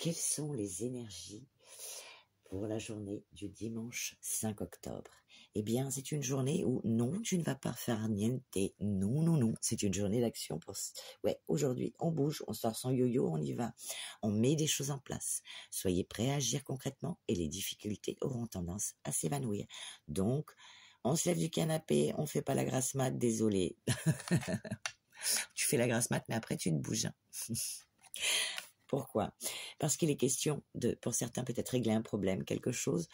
quelles sont les énergies pour la journée du dimanche 5 octobre? Eh bien, c'est une journée où non, tu ne vas pas faire niente. Non, non, non. C'est une journée d'action pour... Ouais, aujourd'hui, on bouge, on sort son yo-yo, on y va. On met des choses en place. Soyez prêts à agir concrètement et les difficultés auront tendance à s'évanouir. Donc, on se lève du canapé, on fait pas la grasse mat, désolé. Tu fais la grasse mat, mais après tu te bouges. Pourquoi? Parce qu'il est question de, pour certains, peut-être régler un problème, quelque chose,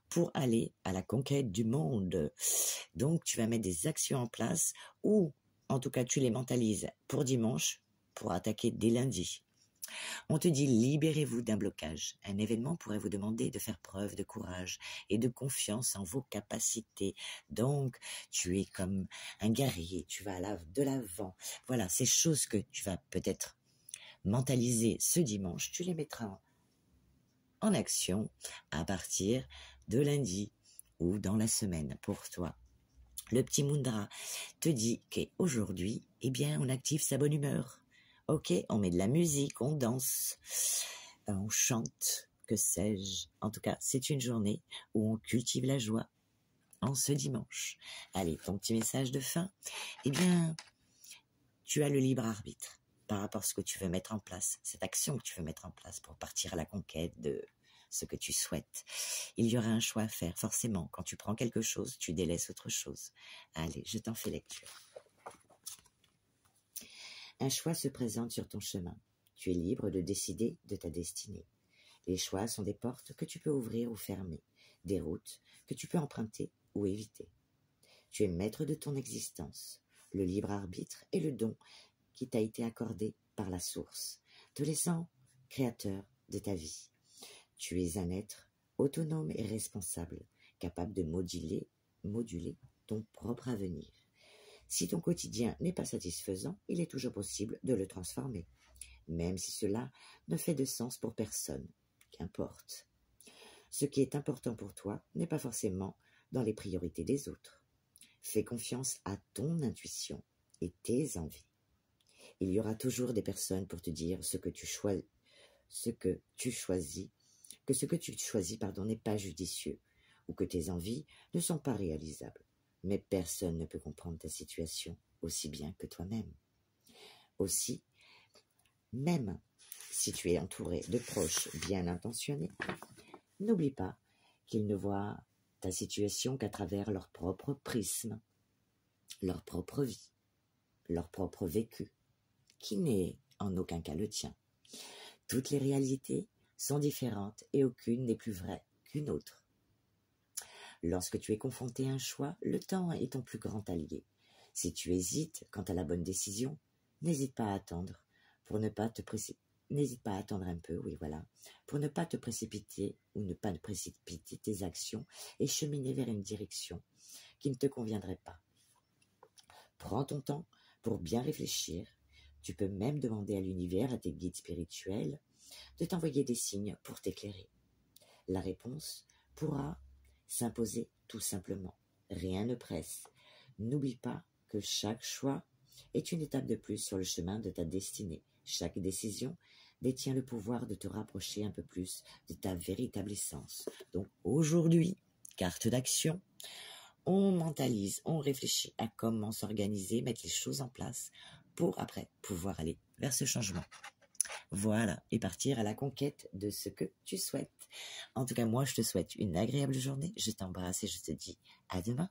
pour aller à la conquête du monde. Donc, tu vas mettre des actions en place, ou, en tout cas, tu les mentalises pour dimanche, pour attaquer dès lundi. On te dit, libérez-vous d'un blocage. Un événement pourrait vous demander de faire preuve de courage et de confiance en vos capacités. Donc, tu es comme un guerrier, tu vas de l'avant. Voilà, ces choses que tu vas peut-être mentaliser ce dimanche, tu les mettras en action à partir de lundi ou dans la semaine pour toi. Le petit Mudra te dit qu'aujourd'hui, eh bien, on active sa bonne humeur. Ok, on met de la musique, on danse, on chante, que sais-je. En tout cas, c'est une journée où on cultive la joie en ce dimanche. Allez, ton petit message de fin. Eh bien, tu as le libre arbitre par rapport à ce que tu veux mettre en place, cette action que tu veux mettre en place pour partir à la conquête de ce que tu souhaites. Il y aura un choix à faire, forcément. Quand tu prends quelque chose, tu délaisses autre chose. Allez, je t'en fais lecture. Un choix se présente sur ton chemin. Tu es libre de décider de ta destinée. Les choix sont des portes que tu peux ouvrir ou fermer, des routes que tu peux emprunter ou éviter. Tu es maître de ton existence. Le libre arbitre est le don qui t'a été accordé par la source, te laissant créateur de ta vie. Tu es un être autonome et responsable, capable de moduler ton propre avenir. Si ton quotidien n'est pas satisfaisant, il est toujours possible de le transformer, même si cela ne fait de sens pour personne. Qu'importe. Ce qui est important pour toi n'est pas forcément dans les priorités des autres. Fais confiance à ton intuition et tes envies. Il y aura toujours des personnes pour te dire que ce que tu choisis n'est pas judicieux ou que tes envies ne sont pas réalisables. Mais personne ne peut comprendre ta situation aussi bien que toi-même. Aussi, même si tu es entouré de proches bien intentionnés, n'oublie pas qu'ils ne voient ta situation qu'à travers leur propre prisme, leur propre vie, leur propre vécu, qui n'est en aucun cas le tien. Toutes les réalités sont différentes et aucune n'est plus vraie qu'une autre. Lorsque tu es confronté à un choix, le temps est ton plus grand allié. Si tu hésites quant à la bonne décision, n'hésite pas à attendre pour ne pas te précipiter. N'hésite pas à attendre un peu, pour ne pas te précipiter ou ne pas précipiter tes actions et cheminer vers une direction qui ne te conviendrait pas. Prends ton temps pour bien réfléchir. Tu peux même demander à l'univers, à tes guides spirituels, de t'envoyer des signes pour t'éclairer. La réponse pourra s'imposer tout simplement. Rien ne presse. N'oublie pas que chaque choix est une étape de plus sur le chemin de ta destinée. Chaque décision détient le pouvoir de te rapprocher un peu plus de ta véritable essence. Donc aujourd'hui, carte d'action, on mentalise, on réfléchit à comment s'organiser, mettre les choses en place pour après pouvoir aller vers ce changement. Voilà, et partir à la conquête de ce que tu souhaites. En tout cas, moi, je te souhaite une agréable journée. Je t'embrasse et je te dis à demain.